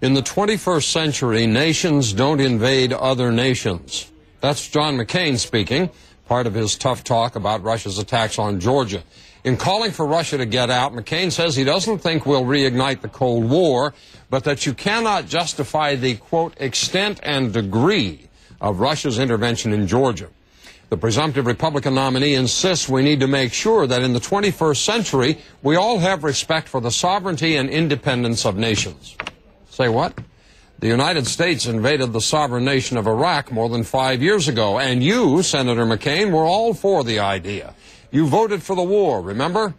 In the 21st century, nations don't invade other nations. That's John McCain speaking, part of his tough talk about Russia's attacks on Georgia. In calling for Russia to get out, McCain says he doesn't think we'll reignite the Cold War, but that you cannot justify the, quote, extent and degree of Russia's intervention in Georgia. The presumptive Republican nominee insists we need to make sure that in the 21st century, we all have respect for the sovereignty and independence of nations. Say what? The United States invaded the sovereign nation of Iraq more than 5 years ago, and you, Senator McCain, were all for the idea. You voted for the war, remember?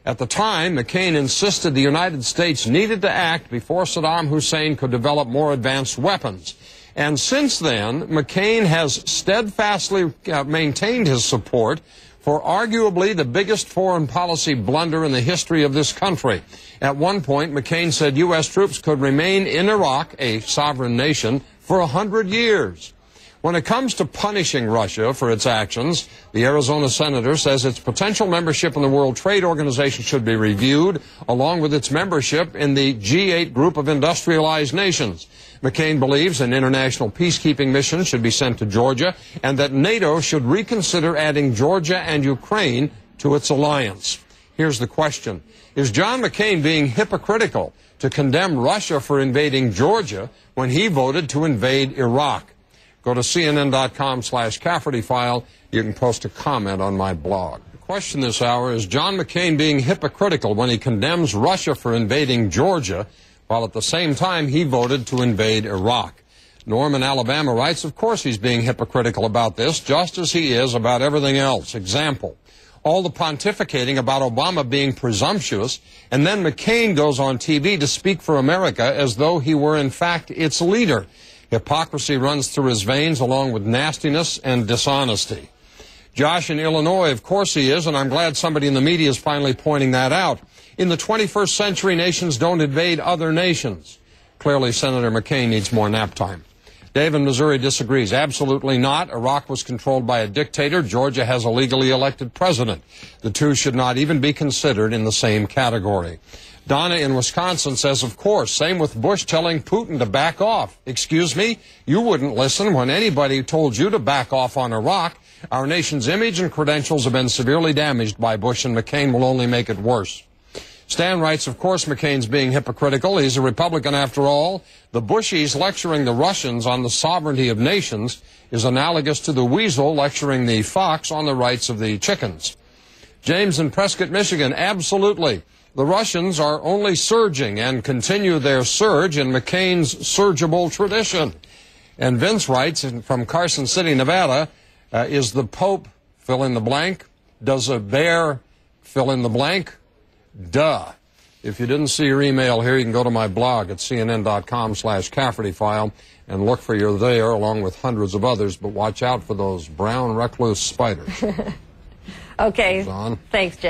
At the time, McCain insisted the United States needed to act before Saddam Hussein could develop more advanced weapons. And since then, McCain has steadfastly maintained his support for arguably the biggest foreign policy blunder in the history of this country. At one point, McCain said U.S. troops could remain in Iraq, a sovereign nation, for 100 years. When it comes to punishing Russia for its actions, the Arizona senator says its potential membership in the World Trade Organization should be reviewed, along with its membership in the G8 group of industrialized nations. McCain believes an international peacekeeping mission should be sent to Georgia, and that NATO should reconsider adding Georgia and Ukraine to its alliance. Here's the question. Is John McCain being hypocritical to condemn Russia for invading Georgia when he voted to invade Iraq? Go to CNN.com/Cafferty file. You can post a comment on my blog. The question this hour is John McCain being hypocritical when he condemns Russia for invading Georgia, while at the same time he voted to invade Iraq. Norm in Alabama writes, of course he's being hypocritical about this, just as he is about everything else. Example, all the pontificating about Obama being presumptuous, and then McCain goes on TV to speak for America as though he were in fact its leader. Hypocrisy runs through his veins along with nastiness and dishonesty. Josh in Illinois, of course he is, and I'm glad somebody in the media is finally pointing that out. In the 21st century, nations don't invade other nations. Clearly, Senator McCain needs more nap time. Dave in Missouri disagrees. Absolutely not. Iraq was controlled by a dictator. Georgia has a legally elected president. The two should not even be considered in the same category. Donna in Wisconsin says, of course, same with Bush telling Putin to back off. Excuse me? You wouldn't listen when anybody told you to back off on Iraq. Our nation's image and credentials have been severely damaged by Bush, and McCain will only make it worse. Stan writes, of course McCain's being hypocritical. He's a Republican after all. The Bushies lecturing the Russians on the sovereignty of nations is analogous to the weasel lecturing the fox on the rights of the chickens. James in Prescott, Michigan, absolutely. The Russians are only surging and continue their surge in McCain's surgible tradition. And Vince writes from Carson City, Nevada, is the Pope fill in the blank? Does a bear fill in the blank? Duh. If you didn't see your email here, you can go to my blog at CNN.com/Cafferty file and look for you there along with hundreds of others, but watch out for those brown recluse spiders. Okay. Thanks, Jack.